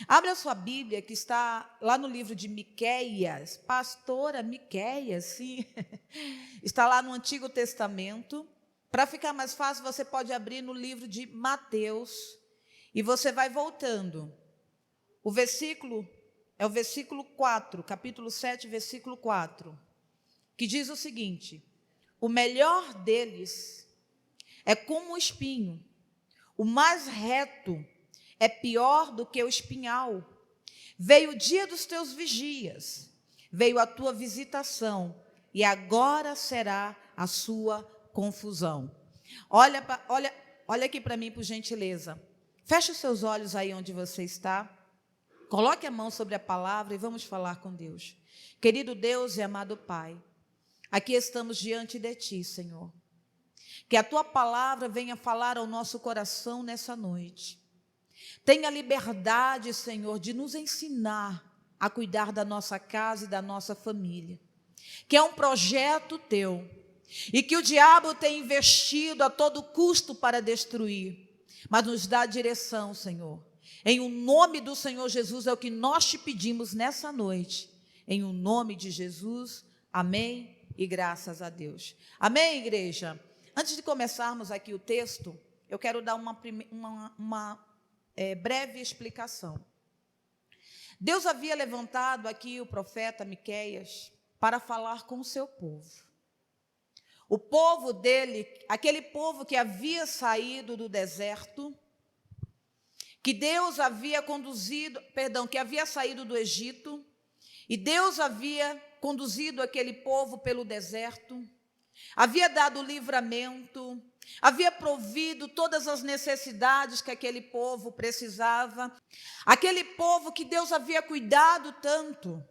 Abra a sua Bíblia, que está lá no livro de Miqueias, pastora Miqueias, sim. Está lá no Antigo Testamento. Para ficar mais fácil, você pode abrir no livro de Mateus e você vai voltando. O versículo é o versículo 4, capítulo 7, versículo 4, que diz o seguinte: o melhor deles é como o espinho, o mais reto é pior do que o espinhal. Veio o dia dos teus vigias, veio a tua visitação, e agora será a sua confusão. Olha aqui para mim, por gentileza. Feche os seus olhos aí onde você está. Coloque a mão sobre a palavra e vamos falar com Deus. Querido Deus e amado Pai, aqui estamos diante de Ti, Senhor. Que a Tua palavra venha falar ao nosso coração nessa noite. Tenha liberdade, Senhor, de nos ensinar a cuidar da nossa casa e da nossa família, que é um projeto Teu, e que o diabo tem investido a todo custo para destruir, mas nos dá direção, Senhor. Em o nome do Senhor Jesus é o que nós te pedimos nessa noite, em o nome de Jesus, amém e graças a Deus. Amém, igreja? Antes de começarmos aqui o texto, eu quero dar uma breve explicação. Deus havia levantado aqui o profeta Miqueias para falar com o seu povo. O povo dele, aquele povo que havia saído do deserto, que Deus havia conduzido, que havia saído do Egito, e Deus havia conduzido aquele povo pelo deserto, havia dado livramento, havia provido todas as necessidades que aquele povo precisava, aquele povo que Deus havia cuidado tanto,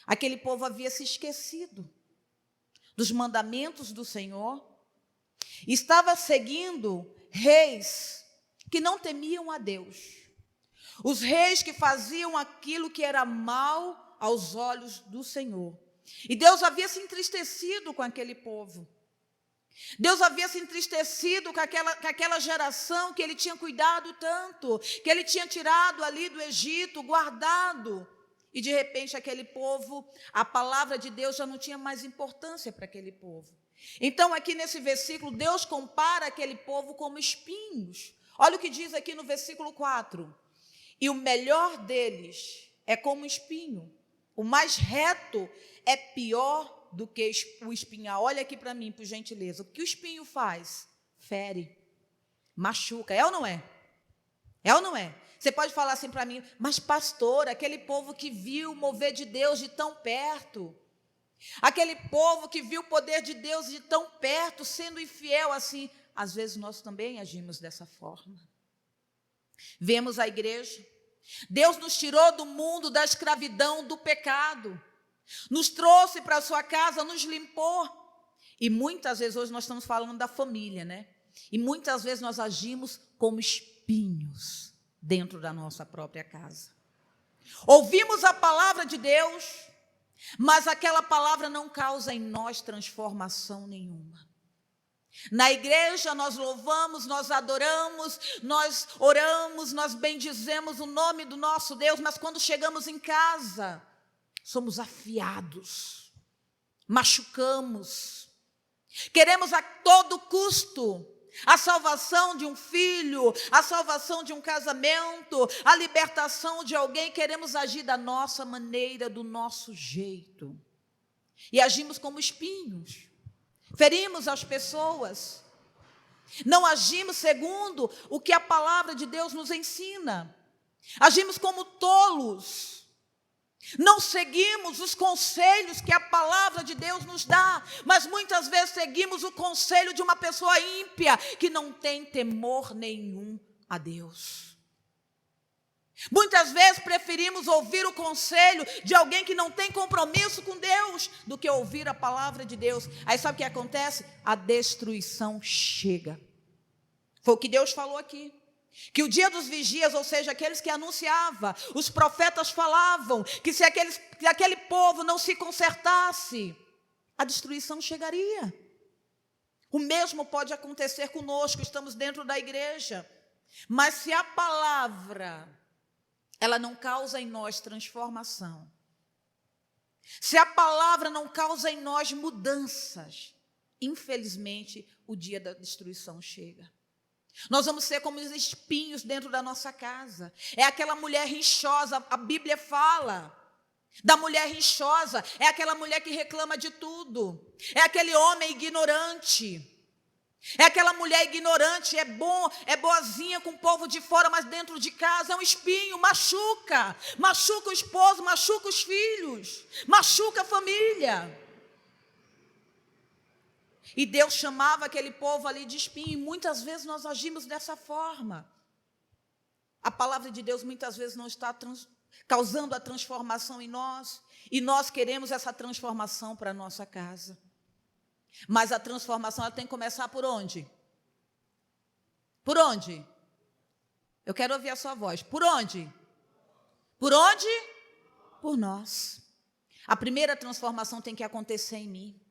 aquele povo havia se esquecido dos mandamentos do Senhor, estava seguindo reis que não temiam a Deus, os reis que faziam aquilo que era mal aos olhos do Senhor, e Deus havia se entristecido com aquele povo. Deus havia se entristecido com aquela geração que Ele tinha cuidado tanto, que Ele tinha tirado ali do Egito, guardado. E de repente aquele povo, a palavra de Deus já não tinha mais importância para aquele povo. Então aqui nesse versículo, Deus compara aquele povo como espinhos. Olha o que diz aqui no versículo 4. E o melhor deles é como espinho, o mais reto é pior do que o espinhal. Olha aqui para mim, por gentileza. O que o espinho faz? Fere, machuca. É ou não é? É ou não é? Você pode falar assim para mim, mas pastor, aquele povo que viu o mover de Deus de tão perto, aquele povo que viu o poder de Deus de tão perto, sendo infiel assim, às vezes nós também agimos dessa forma. Vemos a igreja, Deus nos tirou do mundo da escravidão, do pecado, nos trouxe para a sua casa, nos limpou. E muitas vezes, hoje nós estamos falando da família, né? E muitas vezes nós agimos como espinhos dentro da nossa própria casa. Ouvimos a palavra de Deus, mas aquela palavra não causa em nós transformação nenhuma. Na igreja nós louvamos, nós adoramos, nós oramos, nós bendizemos o nome do nosso Deus, mas quando chegamos em casa, somos afiados, machucamos, queremos a todo custo a salvação de um filho, a salvação de um casamento, a libertação de alguém, queremos agir da nossa maneira, do nosso jeito, e agimos como espinhos, ferimos as pessoas, não agimos segundo o que a palavra de Deus nos ensina, agimos como tolos, não seguimos os conselhos que a palavra de Deus nos dá, mas muitas vezes seguimos o conselho de uma pessoa ímpia, que não tem temor nenhum a Deus. Muitas vezes preferimos ouvir o conselho de alguém que não tem compromisso com Deus, do que ouvir a palavra de Deus. Aí sabe o que acontece? A destruição chega. Foi o que Deus falou aqui. Que o dia dos vigias, ou seja, aqueles que anunciavam, os profetas falavam, que se aquele povo não se consertasse, a destruição chegaria. O mesmo pode acontecer conosco, estamos dentro da igreja, mas se a palavra ela não causa em nós transformação, se a palavra não causa em nós mudanças, infelizmente, o dia da destruição chega. Nós vamos ser como os espinhos dentro da nossa casa. É aquela mulher rixosa, a Bíblia fala da mulher rixosa, é aquela mulher que reclama de tudo, é aquele homem ignorante, é aquela mulher ignorante, é boazinha com o povo de fora, mas dentro de casa é um espinho, machuca o esposo, machuca os filhos, machuca a família. E Deus chamava aquele povo ali de espinho, e muitas vezes nós agimos dessa forma. A palavra de Deus muitas vezes não está causando a transformação em nós, e nós queremos essa transformação para a nossa casa. Mas a transformação ela tem que começar por onde? Por onde? Eu quero ouvir a sua voz. Por onde? Por onde? Por nós. A primeira transformação tem que acontecer em mim.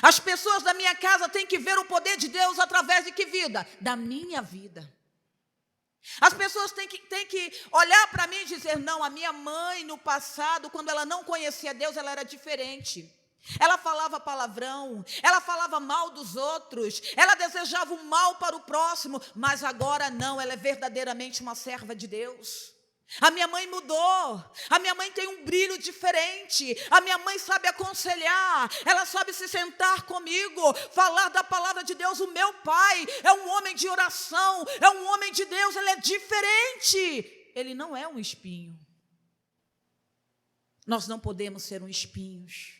As pessoas da minha casa têm que ver o poder de Deus através de que vida? Da minha vida. As pessoas têm que olhar para mim e dizer, não, a minha mãe no passado, quando ela não conhecia Deus, ela era diferente. Ela falava palavrão, ela falava mal dos outros, ela desejava o mal para o próximo, mas agora não, ela é verdadeiramente uma serva de Deus. A minha mãe mudou, a minha mãe tem um brilho diferente, a minha mãe sabe aconselhar, ela sabe se sentar comigo, falar da palavra de Deus. O meu pai é um homem de oração, é um homem de Deus, ele é diferente, ele não é um espinho. Nós não podemos ser um espinhos.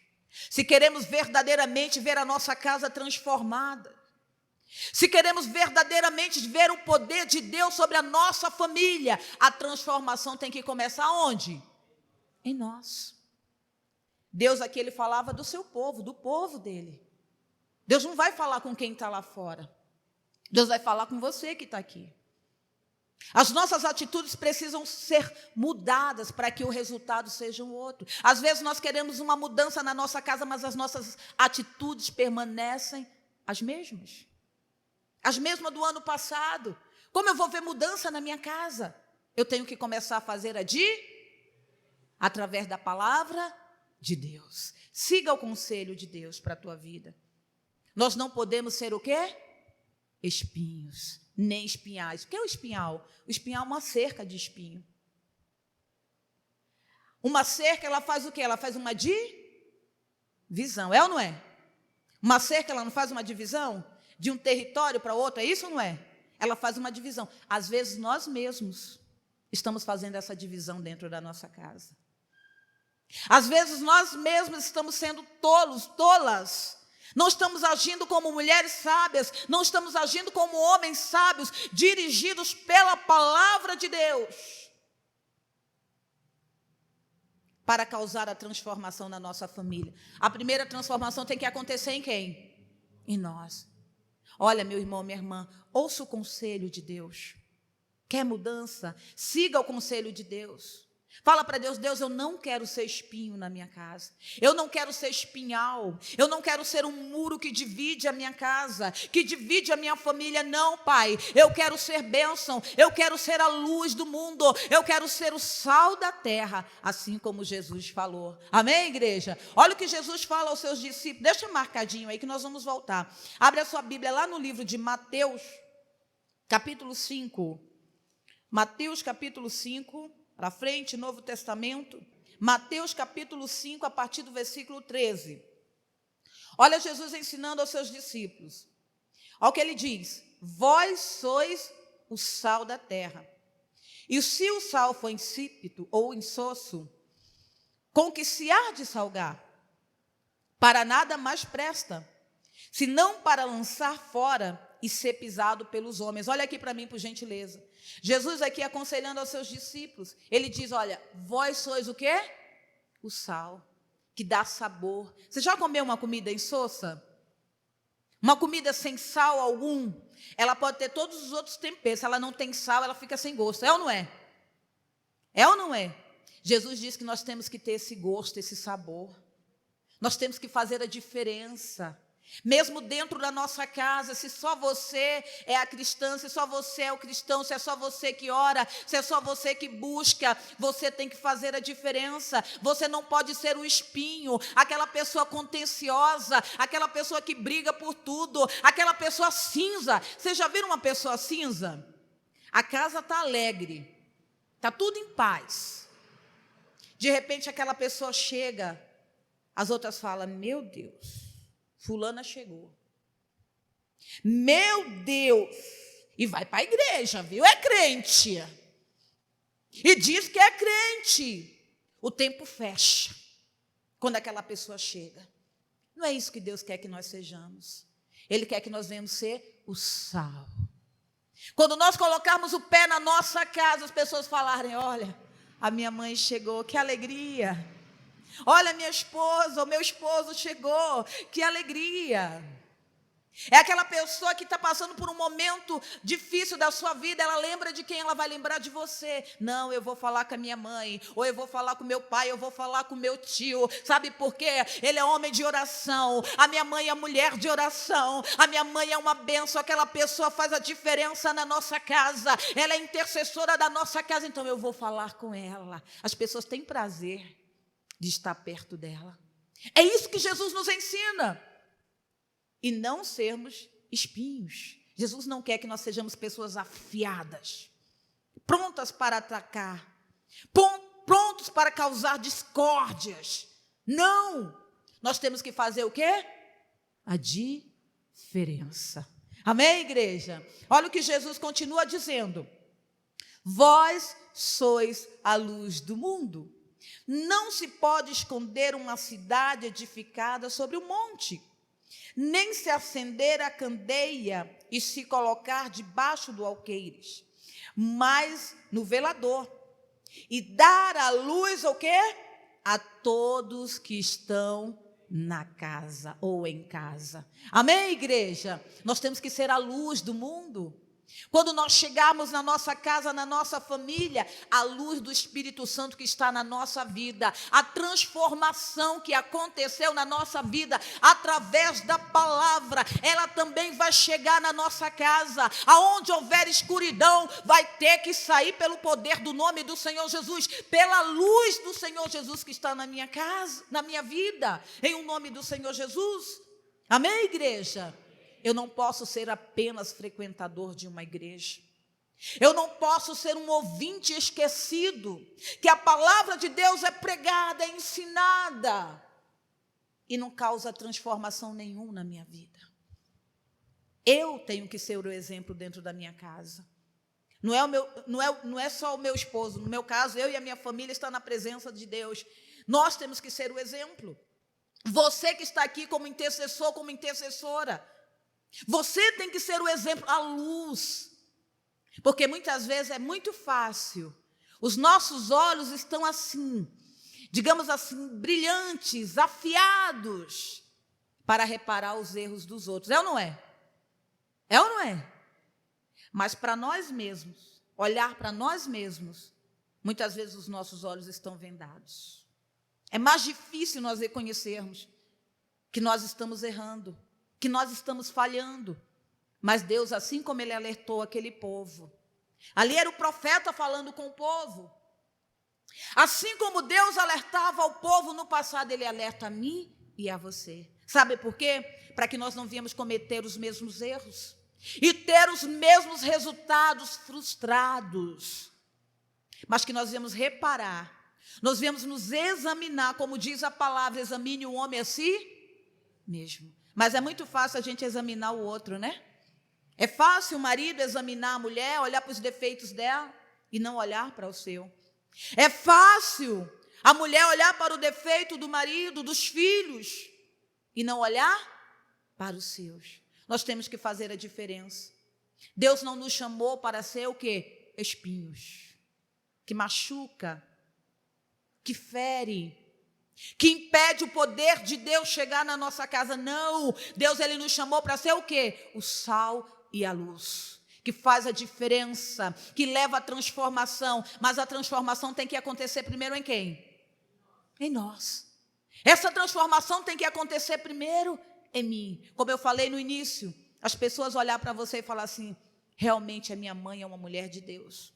Se queremos verdadeiramente ver a nossa casa transformada, se queremos verdadeiramente ver o poder de Deus sobre a nossa família, a transformação tem que começar onde? Em nós. Deus aqui ele falava do seu povo, do povo dele. Deus não vai falar com quem está lá fora. Deus vai falar com você que está aqui. As nossas atitudes precisam ser mudadas para que o resultado seja um outro. Às vezes nós queremos uma mudança na nossa casa, mas as nossas atitudes permanecem as mesmas. As mesmas do ano passado. Como eu vou ver mudança na minha casa? Eu tenho que começar a fazer através da palavra de Deus. Siga o conselho de Deus para a tua vida. Nós não podemos ser o quê? Espinhos, nem espinhais. O que é o espinhal? O espinhal é uma cerca de espinho. Uma cerca, ela faz o quê? Ela faz uma divisão, é ou não é? Uma cerca, ela não faz uma divisão de um território para outro, é isso ou não é? Ela faz uma divisão. Às vezes nós mesmos estamos fazendo essa divisão dentro da nossa casa. Às vezes nós mesmos estamos sendo tolas. Não estamos agindo como mulheres sábias, não estamos agindo como homens sábios, dirigidos pela palavra de Deus, para causar a transformação na nossa família. A primeira transformação tem que acontecer em quem? Em nós. Olha, meu irmão, minha irmã, ouça o conselho de Deus. Quer mudança? Siga o conselho de Deus. Fala para Deus, Deus, eu não quero ser espinho na minha casa. Eu não quero ser espinhal. Eu não quero ser um muro que divide a minha casa, que divide a minha família. Não, Pai. Eu quero ser bênção. Eu quero ser a luz do mundo. Eu quero ser o sal da terra, assim como Jesus falou. Amém, igreja? Olha o que Jesus fala aos seus discípulos. Deixa marcadinho aí que nós vamos voltar. Abre a sua Bíblia lá no livro de Mateus, capítulo 5. Mateus, capítulo 5. Para frente, Novo Testamento, Mateus capítulo 5, a partir do versículo 13. Olha Jesus ensinando aos seus discípulos. Olha o que ele diz: vós sois o sal da terra. E se o sal for insípido ou insosso, com que se há de salgar? Para nada mais presta, senão para lançar fora e ser pisado pelos homens. Olha aqui para mim, por gentileza. Jesus aqui aconselhando aos seus discípulos, ele diz, olha, vós sois o quê? O sal, que dá sabor. Você já comeu uma comida insossa? Uma comida sem sal algum, ela pode ter todos os outros temperos, se ela não tem sal, ela fica sem gosto, é ou não é? É ou não é? Jesus diz que nós temos que ter esse gosto, esse sabor. Nós temos que fazer a diferença. Mesmo dentro da nossa casa, se só você é a cristã, se só você é o cristão, se é só você que ora, se é só você que busca, você tem que fazer a diferença. Você não pode ser o espinho, aquela pessoa contenciosa, aquela pessoa que briga por tudo, aquela pessoa cinza. Vocês já viram uma pessoa cinza? A casa está alegre, está tudo em paz. De repente aquela pessoa chega, as outras falam: meu Deus, fulana chegou. Meu Deus! E vai para a igreja, viu? É crente. E diz que é crente. O tempo fecha quando aquela pessoa chega. Não é isso que Deus quer que nós sejamos. Ele quer que nós venhamos ser o sal. Quando nós colocarmos o pé na nossa casa, as pessoas falarem: olha, a minha mãe chegou, que alegria. Olha, minha esposa, o meu esposo chegou, que alegria. É aquela pessoa que está passando por um momento difícil da sua vida, ela lembra de quem? Ela vai lembrar de você. Não, eu vou falar com a minha mãe, ou eu vou falar com meu pai, eu vou falar com meu tio. Sabe por quê? Ele é homem de oração, a minha mãe é mulher de oração, a minha mãe é uma bênção, aquela pessoa faz a diferença na nossa casa, ela é intercessora da nossa casa, então eu vou falar com ela. As pessoas têm prazer de estar perto dela. É isso que Jesus nos ensina. E não sermos espinhos. Jesus não quer que nós sejamos pessoas afiadas, prontas para atacar, prontos para causar discórdias. Não! Nós temos que fazer o quê? A diferença. Amém, igreja? Olha o que Jesus continua dizendo: vós sois a luz do mundo. Não se pode esconder uma cidade edificada sobre um monte, nem se acender a candeia e se colocar debaixo do alqueires, mas no velador, e dar a luz ao quê? A todos que estão na casa ou em casa. Amém, igreja? Nós temos que ser a luz do mundo. Quando nós chegarmos na nossa casa, na nossa família, a luz do Espírito Santo que está na nossa vida, a transformação que aconteceu na nossa vida através da palavra, ela também vai chegar na nossa casa. Aonde houver escuridão, vai ter que sair pelo poder do nome do Senhor Jesus, pela luz do Senhor Jesus que está na minha casa, na minha vida, em nome do Senhor Jesus. Amém, igreja? Eu não posso ser apenas frequentador de uma igreja. Eu não posso ser um ouvinte esquecido, que a palavra de Deus é pregada, é ensinada, e não causa transformação nenhuma na minha vida. Eu tenho que ser o exemplo dentro da minha casa. Não é só o meu esposo. No meu caso, eu e a minha família estão na presença de Deus. Nós temos que ser o exemplo. Você que está aqui como intercessor, como intercessora, você tem que ser o exemplo, a luz. Porque muitas vezes é muito fácil. Os nossos olhos estão assim, digamos assim, brilhantes, afiados, para reparar os erros dos outros. É ou não é? É ou não é? Mas para nós mesmos, olhar para nós mesmos, muitas vezes os nossos olhos estão vendados. É mais difícil nós reconhecermos que nós estamos errando, que nós estamos falhando. Mas Deus, assim como Ele alertou aquele povo, ali era o profeta falando com o povo. Assim como Deus alertava ao povo no passado, Ele alerta a mim e a você. Sabe por quê? Para que nós não venhamos cometer os mesmos erros e ter os mesmos resultados frustrados. Mas que nós viemos reparar, nós viemos nos examinar, como diz a palavra, examine o homem a si mesmo. Mas é muito fácil a gente examinar o outro, né? É fácil o marido examinar a mulher, olhar para os defeitos dela e não olhar para o seu. É fácil a mulher olhar para o defeito do marido, dos filhos, e não olhar para os seus. Nós temos que fazer a diferença. Deus não nos chamou para ser o quê? Espinhos, que machuca, que fere, que impede o poder de Deus chegar na nossa casa. Não, Deus, Ele nos chamou para ser o quê? O sal e a luz, que faz a diferença, que leva à transformação. Mas a transformação tem que acontecer primeiro em quem? Em nós. Essa transformação tem que acontecer primeiro em mim. Como eu falei no início, as pessoas olhar para você e falar assim, realmente a minha mãe é uma mulher de Deus.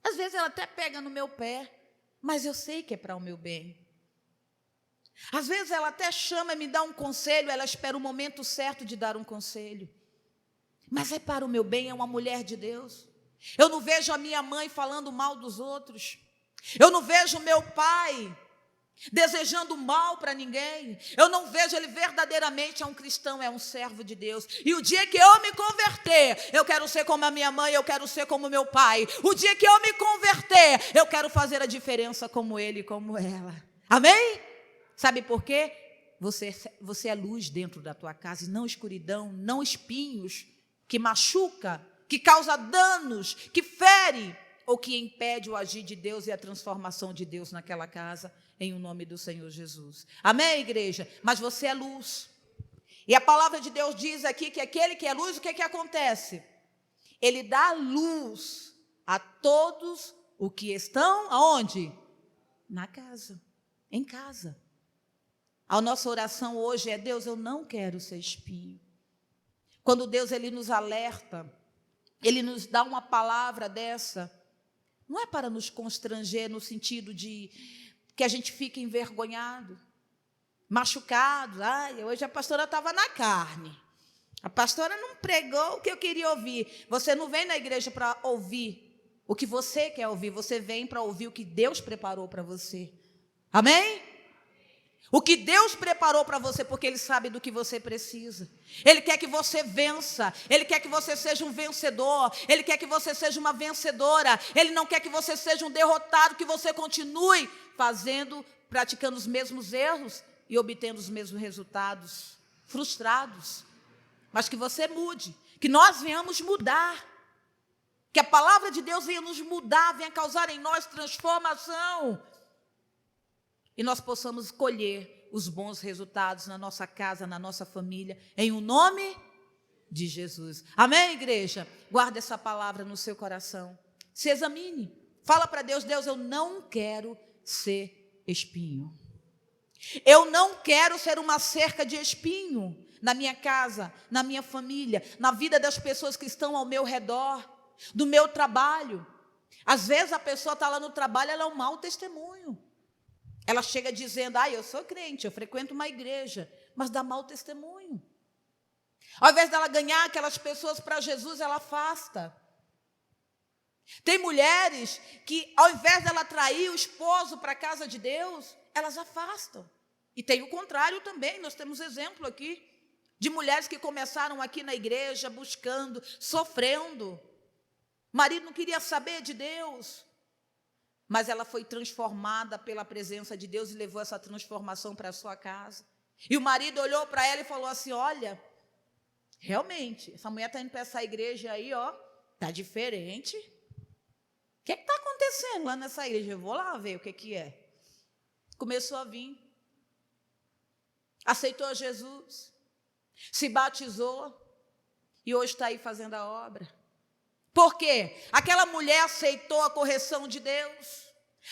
Às vezes ela até pega no meu pé, mas eu sei que é para o meu bem. Às vezes ela até chama e me dá um conselho, ela espera o momento certo de dar um conselho. Mas é para o meu bem, é uma mulher de Deus. Eu não vejo a minha mãe falando mal dos outros. Eu não vejo o meu pai desejando mal para ninguém. Eu não vejo ele verdadeiramente é um cristão, é um servo de Deus. E o dia que eu me converter, eu quero ser como a minha mãe, eu quero ser como meu pai. O dia que eu me converter, eu quero fazer a diferença como ele e como ela. Amém? Sabe por quê? Você é luz dentro da tua casa, e não escuridão, não espinhos, que machuca, que causa danos, que fere, ou que impede o agir de Deus e a transformação de Deus naquela casa, em o nome do Senhor Jesus. Amém, igreja? Mas você é luz. E a palavra de Deus diz aqui que aquele que é luz, o que é que acontece? Ele dá luz a todos os que estão, aonde? Na casa, em casa. A nossa oração hoje é, Deus, eu não quero ser espinho. Quando Deus ele nos alerta, ele nos dá uma palavra dessa, não é para nos constranger no sentido de que a gente fique envergonhado, machucado. Ai, hoje a pastora estava na carne. A pastora não pregou o que eu queria ouvir. Você não vem na igreja para ouvir o que você quer ouvir, você vem para ouvir o que Deus preparou para você. Amém? O que Deus preparou para você, porque Ele sabe do que você precisa. Ele quer que você vença, Ele quer que você seja um vencedor, Ele quer que você seja uma vencedora, Ele não quer que você seja um derrotado, que você continue fazendo, praticando os mesmos erros e obtendo os mesmos resultados, frustrados. Mas que você mude, que nós venhamos mudar, que a palavra de Deus venha nos mudar, venha causar em nós transformação, e nós possamos colher os bons resultados na nossa casa, na nossa família, em o nome de Jesus. Amém, igreja? Guarda essa palavra no seu coração. Se examine. Fala para Deus, Deus, eu não quero ser espinho. Eu não quero ser uma cerca de espinho na minha casa, na minha família, na vida das pessoas que estão ao meu redor, do meu trabalho. Às vezes a pessoa está lá no trabalho, ela é um mau testemunho. Ela chega dizendo, eu sou crente, eu frequento uma igreja, mas dá mau testemunho. Ao invés dela ganhar aquelas pessoas para Jesus, ela afasta. Tem mulheres que, ao invés dela atrair o esposo para a casa de Deus, elas afastam. E tem o contrário também, nós temos exemplo aqui, de mulheres que começaram aqui na igreja, buscando, sofrendo. O marido não queria saber de Deus, mas ela foi transformada pela presença de Deus e levou essa transformação para a sua casa. E o marido olhou para ela e falou assim, olha, realmente, essa mulher está indo para essa igreja aí, está diferente. O que está acontecendo lá nessa igreja? Eu vou lá ver o que é. Começou a vir, aceitou Jesus, se batizou e hoje está aí fazendo a obra. Por quê? Aquela mulher aceitou a correção de Deus.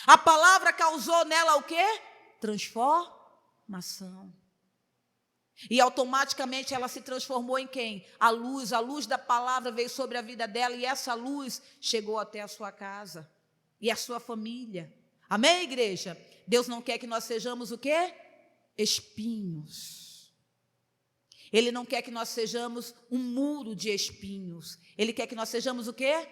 A palavra causou nela o quê? Transformação. E automaticamente ela se transformou em quem? A luz da palavra veio sobre a vida dela e essa luz chegou até a sua casa e a sua família. Amém, igreja? Deus não quer que nós sejamos o quê? Espinhos. Ele não quer que nós sejamos um muro de espinhos. Ele quer que nós sejamos o quê?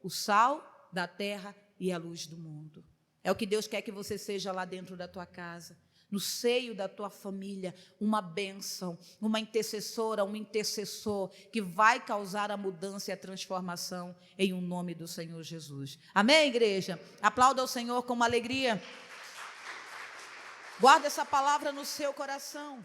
O sal da terra e a luz do mundo. É o que Deus quer que você seja lá dentro da tua casa, no seio da tua família, uma bênção, uma intercessora, um intercessor que vai causar a mudança e a transformação em nome do Senhor Jesus. Amém, igreja? Aplauda ao Senhor com uma alegria. Guarda essa palavra no seu coração.